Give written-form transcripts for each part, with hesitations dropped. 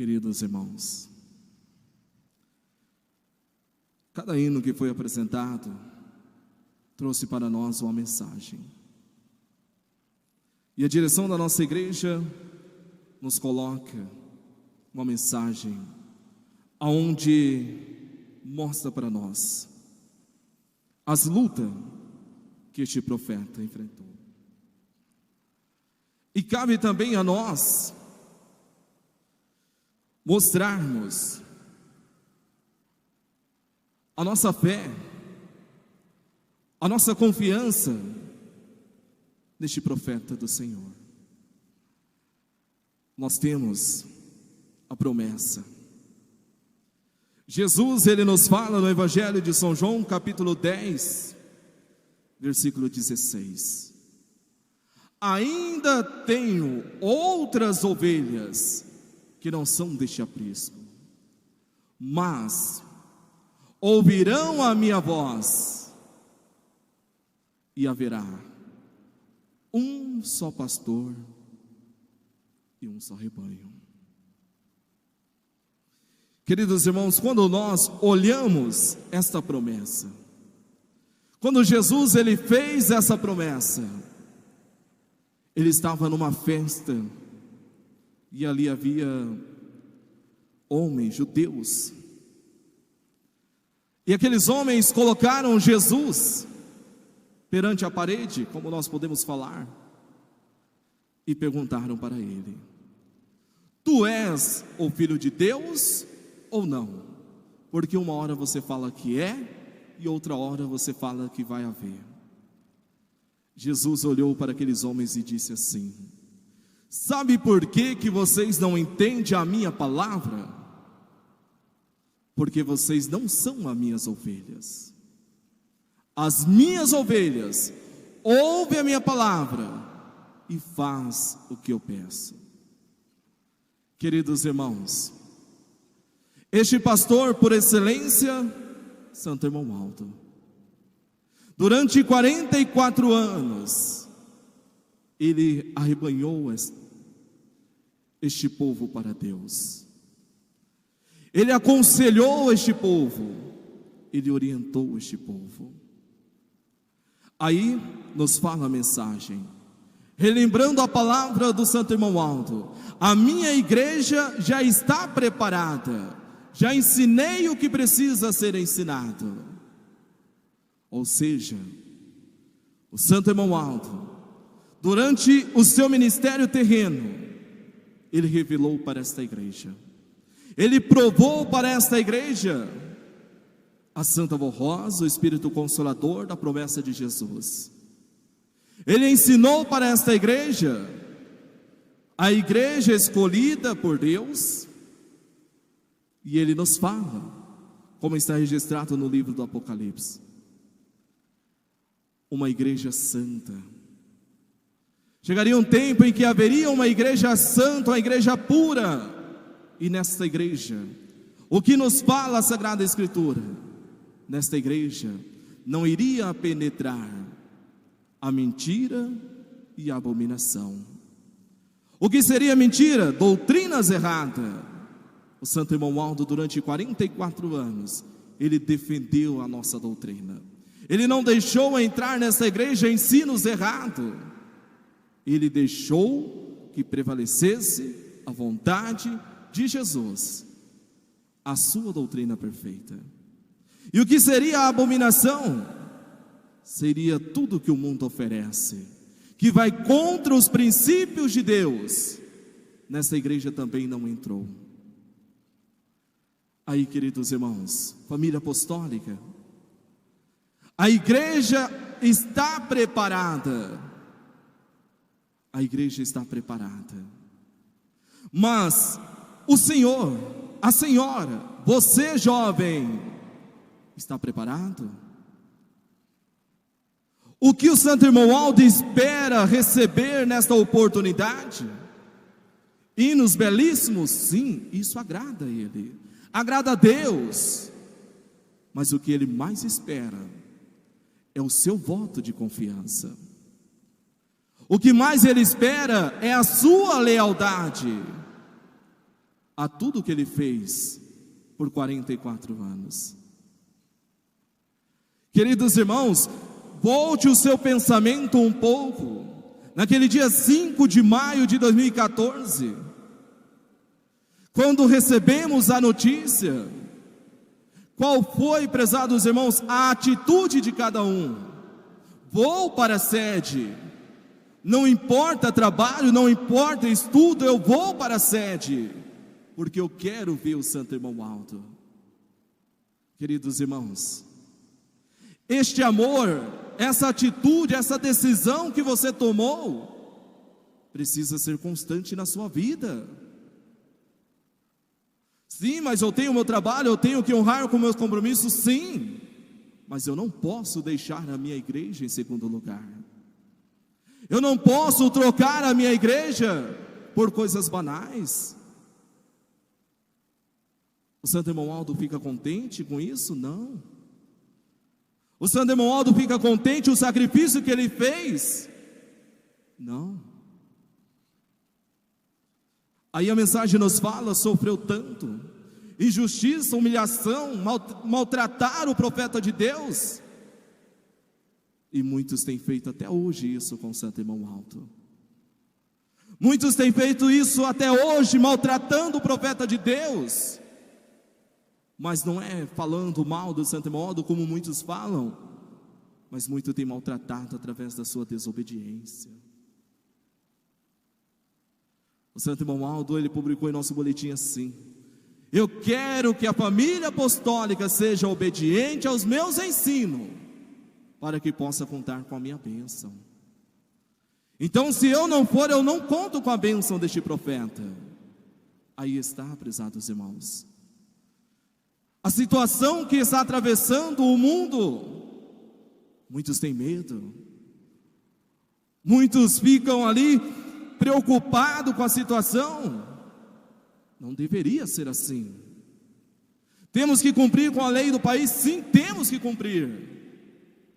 Queridos irmãos, cada hino que foi apresentado trouxe para nós uma mensagem. E a direção da nossa igreja nos coloca uma mensagem aonde mostra para nós as lutas que este profeta enfrentou. E cabe também a nós mostrarmos a nossa fé, a nossa confiança neste profeta do Senhor. Nós temos a promessa. Jesus, ele nos fala no Evangelho de São João, capítulo 10, versículo 16. Ainda tenho outras ovelhas que não são deste aprisco, mas ouvirão a minha voz, e haverá um só pastor e um só rebanho. Queridos irmãos, quando nós olhamos esta promessa, quando Jesus ele fez essa promessa, ele estava numa festa, e ali havia homens judeus, e aqueles homens colocaram Jesus perante a parede, como nós podemos falar, e perguntaram para ele: tu és o Filho de Deus ou não? Porque uma hora você fala que é, e outra hora você fala que vai haver. Jesus olhou para aqueles homens e disse assim: sabe por que vocês não entendem a minha palavra? Porque vocês não são as minhas ovelhas. As minhas ovelhas ouvem a minha palavra e faz o que eu peço. Queridos irmãos, este pastor por excelência, Santo Irmão Aldo, durante 44 anos, ele arrebanhou este povo para Deus. Ele aconselhou este povo, ele orientou este povo. Aí nos fala a mensagem, relembrando a palavra do Santo Irmão Aldo: a minha igreja já está preparada, já ensinei o que precisa ser ensinado. Ou seja, o Santo Irmão Aldo, durante o seu ministério terreno, ele revelou para esta igreja, ele provou para esta igreja a Santa Voz Rosa, o Espírito Consolador da promessa de Jesus. Ele ensinou para esta igreja, a igreja escolhida por Deus, e ele nos fala, como está registrado no livro do Apocalipse, uma igreja santa. Chegaria um tempo em que haveria uma igreja santa, uma igreja pura, e nesta igreja, o que nos fala a Sagrada Escritura? Nesta igreja não iria penetrar a mentira e a abominação. O que seria mentira? Doutrinas erradas. O Santo Irmão Aldo, durante 44 anos, ele defendeu a nossa doutrina. Ele não deixou entrar nessa igreja ensinos errados. Ele deixou que prevalecesse a vontade de Jesus, a sua doutrina perfeita. E o que seria a abominação? Seria tudo que o mundo oferece, que vai contra os princípios de Deus. Nessa igreja também não entrou. Aí, queridos irmãos, família apostólica, a igreja está preparada. A igreja está preparada. Mas o Senhor, a senhora, você jovem, está preparado? O que o Santo Irmão Aldo espera receber nesta oportunidade? Hinos belíssimos, sim, isso agrada a ele, agrada a Deus. Mas o que ele mais espera é o seu voto de confiança. O que mais ele espera é a sua lealdade. a tudo que ele fez por 44 anos. Queridos irmãos, volte o seu pensamento um pouco. Naquele dia 5 de maio de 2014, quando recebemos a notícia, qual foi, prezados irmãos, a atitude de cada um? Vou para a sede, não importa trabalho, não importa estudo, eu vou para a sede, porque eu quero ver o Santo Irmão Aldo. Queridos irmãos, este amor, essa atitude, essa decisão que você tomou, precisa ser constante na sua vida. Sim, mas eu tenho meu trabalho, eu tenho que honrar com meus compromissos, sim, mas eu não posso deixar a minha igreja em segundo lugar. Eu não posso trocar a minha igreja por coisas banais. O Santo Irmão Aldo fica contente com isso? Não. O Santo Irmão Aldo fica contente com o sacrifício que ele fez? Não. Aí a mensagem nos fala, sofreu tanto, injustiça, humilhação, maltratar o profeta de Deus. E muitos têm feito até hoje isso com o Santo Irmão Aldo. Muitos têm feito isso até hoje, maltratando o profeta de Deus. Mas não é falando mal do Santo Irmão Aldo como muitos falam, mas muito tem maltratado através da sua desobediência. O Santo Irmão Aldo, ele publicou em nosso boletim assim: eu quero que a família apostólica seja obediente aos meus ensinos, para que possa contar com a minha bênção. Então, se eu não for, eu não conto com a bênção deste profeta. Aí está, prezados irmãos, a situação que está atravessando o mundo. Muitos têm medo, muitos ficam ali preocupados com a situação. Não deveria ser assim. Temos que cumprir com a lei do país? Sim, temos que cumprir,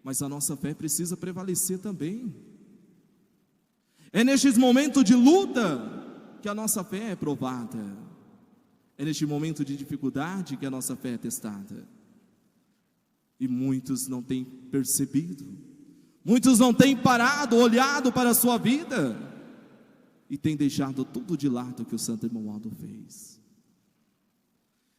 mas a nossa fé precisa prevalecer também. É nestes momentos de luta que a nossa fé é provada. É neste momento de dificuldade que a nossa fé é testada. E muitos não têm percebido, muitos não têm parado, olhado para a sua vida, e têm deixado tudo de lado que o Santo Irmão Aldo fez.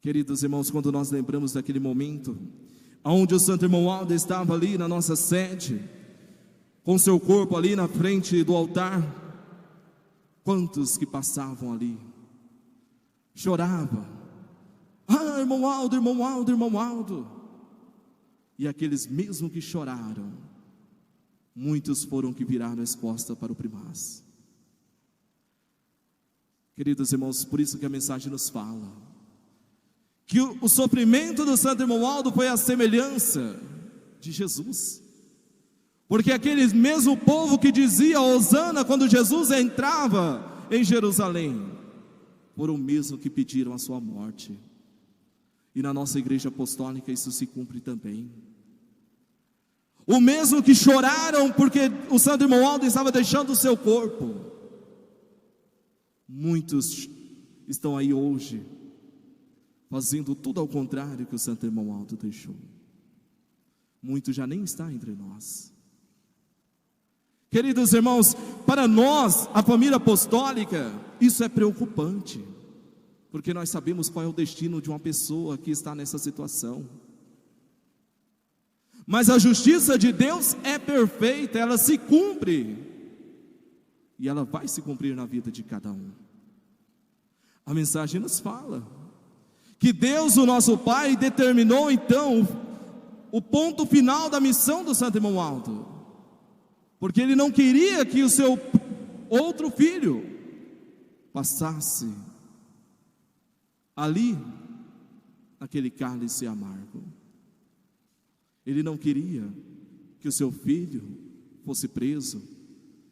Queridos irmãos, quando nós lembramos daquele momento onde o Santo Irmão Aldo estava ali na nossa sede, com seu corpo ali na frente do altar, quantos que passavam ali choravam: ah, irmão Aldo, irmão Aldo, irmão Aldo. E aqueles mesmo que choraram, muitos foram que viraram as costas para o primaz. Queridos irmãos, por isso que a mensagem nos fala que o sofrimento do Santo Irmão Aldo foi a semelhança de Jesus. Porque aquele mesmo povo que dizia hosana quando Jesus entrava em Jerusalém, foram mesmo que pediram a sua morte. E na nossa igreja apostólica isso se cumpre também. O mesmo que choraram porque o Santo Irmão Aldo estava deixando o seu corpo, muitos estão aí hoje fazendo tudo ao contrário que o Santo Irmão Aldo deixou. Muitos já nem está entre nós. Queridos irmãos, para nós, a família apostólica, isso é preocupante, porque nós sabemos qual é o destino de uma pessoa que está nessa situação. Mas a justiça de Deus é perfeita, ela se cumpre, e ela vai se cumprir na vida de cada um. A mensagem nos fala que Deus, o nosso Pai, determinou então o ponto final da missão do Santo Irmão Aldo, porque Ele não queria que o seu outro filho passasse ali, naquele cálice amargo. Ele não queria que o seu filho fosse preso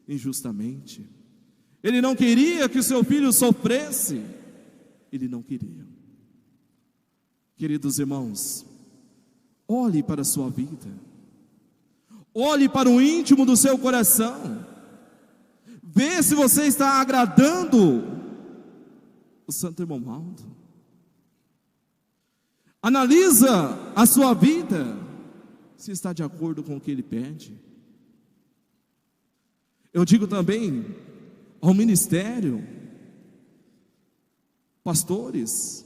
injustamente. Ele não queria que o seu filho sofresse. Ele não queria. Queridos irmãos, olhe para a sua vida, olhe para o íntimo do seu coração, vê se você está agradando o santo irmão Aldo. Analisa a sua vida, se está de acordo com o que ele pede. Eu digo também ao ministério, pastores,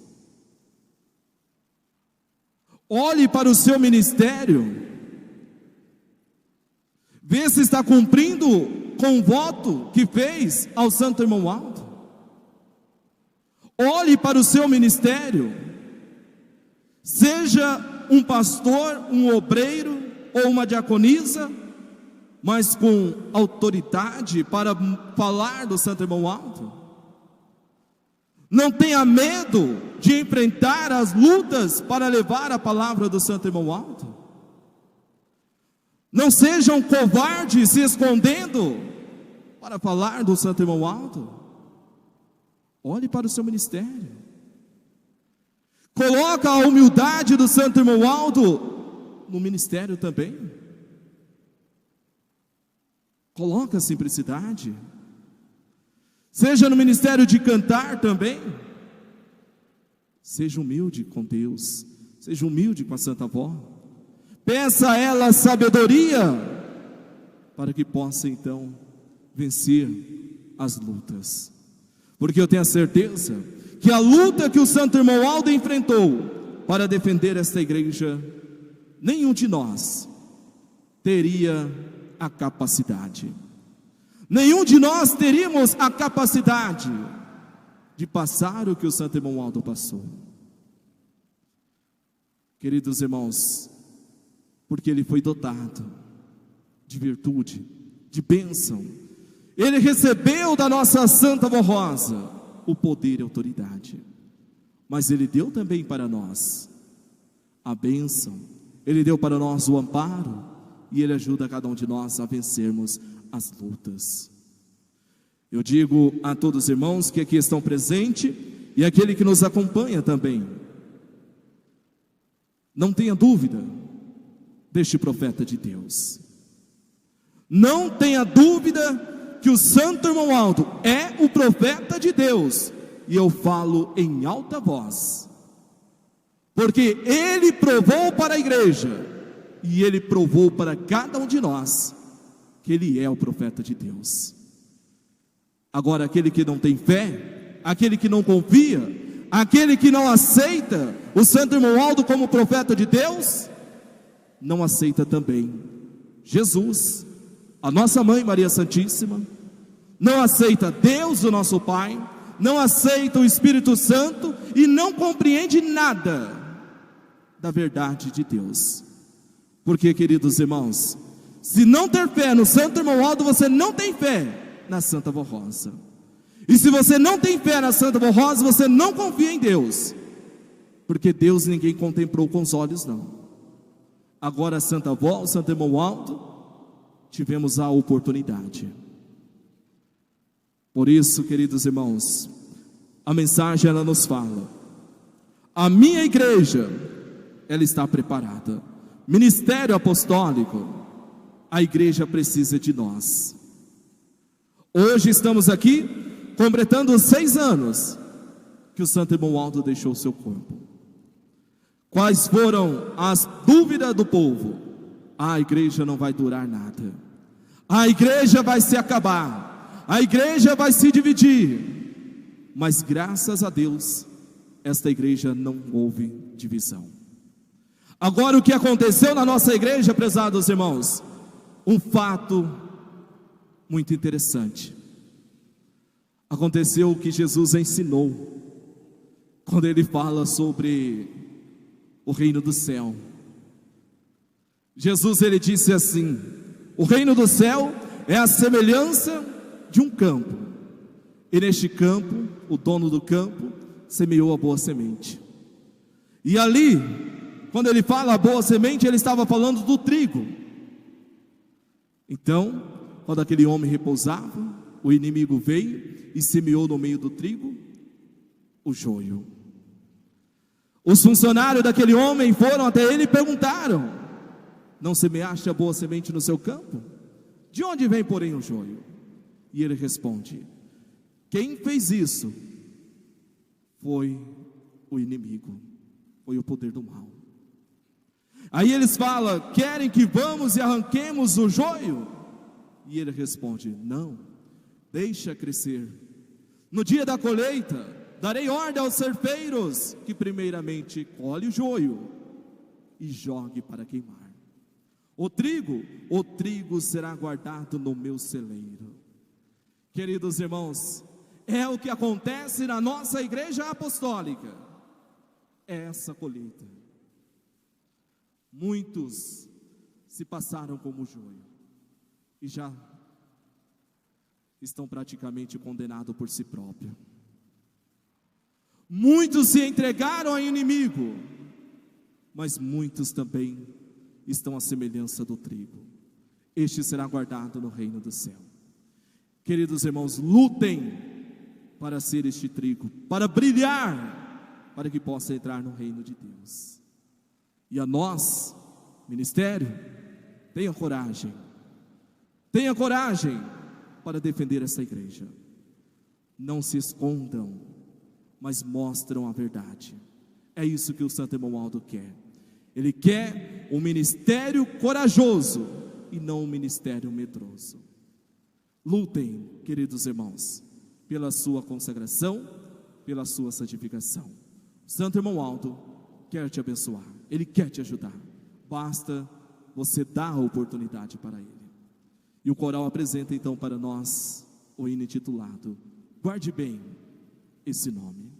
olhe para o seu ministério, vê se está cumprindo com o voto que fez ao santo irmão Aldo. Olhe para o seu ministério, seja um pastor, um obreiro ou uma diaconisa, mas com autoridade para falar do santo irmão Aldo. Não tenha medo de enfrentar as lutas para levar a palavra do santo irmão Aldo. Não seja um covarde se escondendo para falar do santo irmão Aldo. Olhe para o seu ministério. Coloca a humildade do santo irmão Aldo no ministério também. Coloca a simplicidade. Seja no ministério de cantar também. Seja humilde com Deus. Seja humilde com a Santa Avó. Peça a ela sabedoria, para que possa então vencer as lutas. Porque eu tenho a certeza que a luta que o santo irmão Aldo enfrentou para defender esta igreja, nenhum de nós teria a capacidade. Nenhum de nós teríamos a capacidade de passar o que o santo irmão Aldo passou. Queridos irmãos, porque ele foi dotado de virtude, de bênção. Ele recebeu da nossa Santa Avó Rosa o poder e a autoridade, mas ele deu também para nós a bênção. Ele deu para nós o amparo, e ele ajuda cada um de nós a vencermos as lutas. Eu digo a todos os irmãos que aqui estão presentes e aquele que nos acompanha também, não tenha dúvida deste profeta de Deus. Não tenha dúvida que o santo irmão Aldo é o profeta de Deus, e eu falo em alta voz, porque ele provou para a igreja, e ele provou para cada um de nós, que ele é o profeta de Deus. Agora, aquele que não tem fé, aquele que não confia, aquele que não aceita o santo irmão Aldo como profeta de Deus, não aceita também Jesus, a nossa mãe Maria Santíssima, não aceita Deus, o nosso Pai, não aceita o Espírito Santo e não compreende nada da verdade de Deus. Porque, queridos irmãos, se não ter fé no santo irmão Aldo, você não tem fé na Santa Avó Rosa. E se você não tem fé na Santa Avó Rosa, você não confia em Deus, porque Deus ninguém contemplou com os olhos, não. Agora a Santa Avó, o santo irmão Aldo, tivemos a oportunidade. Por isso, queridos irmãos, a mensagem ela nos fala: a minha igreja, ela está preparada. Ministério apostólico, a igreja precisa de nós. Hoje estamos aqui completando 6 anos que o santo irmão Aldo deixou o seu corpo. Quais foram as dúvidas do povo? A igreja não vai durar nada, a igreja vai se acabar, a igreja vai se dividir. Mas graças a Deus, esta igreja não houve divisão. Agora, o que aconteceu na nossa igreja, prezados irmãos, um fato muito interessante. Aconteceu o que Jesus ensinou, quando ele fala sobre o reino do céu. Jesus, ele disse assim: o reino do céu é a semelhança de um campo, e neste campo, o dono do campo semeou a boa semente. E ali, quando ele fala a boa semente, ele estava falando do trigo. Então, quando aquele homem repousava, o inimigo veio e semeou no meio do trigo o joio. Os funcionários daquele homem foram até ele e perguntaram: não semeaste a boa semente no seu campo? De onde vem, porém, o joio? E ele responde: quem fez isso foi o inimigo, foi o poder do mal. Aí eles falam: querem que vamos e arranquemos o joio? E ele responde: não, deixa crescer. No dia da colheita, darei ordem aos ceifeiros que primeiramente colhe o joio e jogue para queimar. O trigo será guardado no meu celeiro. Queridos irmãos, é o que acontece na nossa igreja apostólica. É essa colheita. Muitos se passaram como joio e já estão praticamente condenados por si próprios. Muitos se entregaram ao inimigo, mas muitos também estão à semelhança do trigo. Este será guardado no reino do céu. Queridos irmãos, lutem para ser este trigo, para brilhar, para que possa entrar no reino de Deus. E a nós, ministério, tenha coragem para defender essa igreja. Não se escondam, mas mostram a verdade. É isso que o Santo Irmão Aldo quer. Ele quer um ministério corajoso e não um ministério medroso. Lutem, queridos irmãos, pela sua consagração, pela sua santificação. O Santo Irmão Aldo quer te abençoar, ele quer te ajudar. Basta você dar a oportunidade para ele. E o coral apresenta então para nós o hino intitulado: guarde bem esse nome.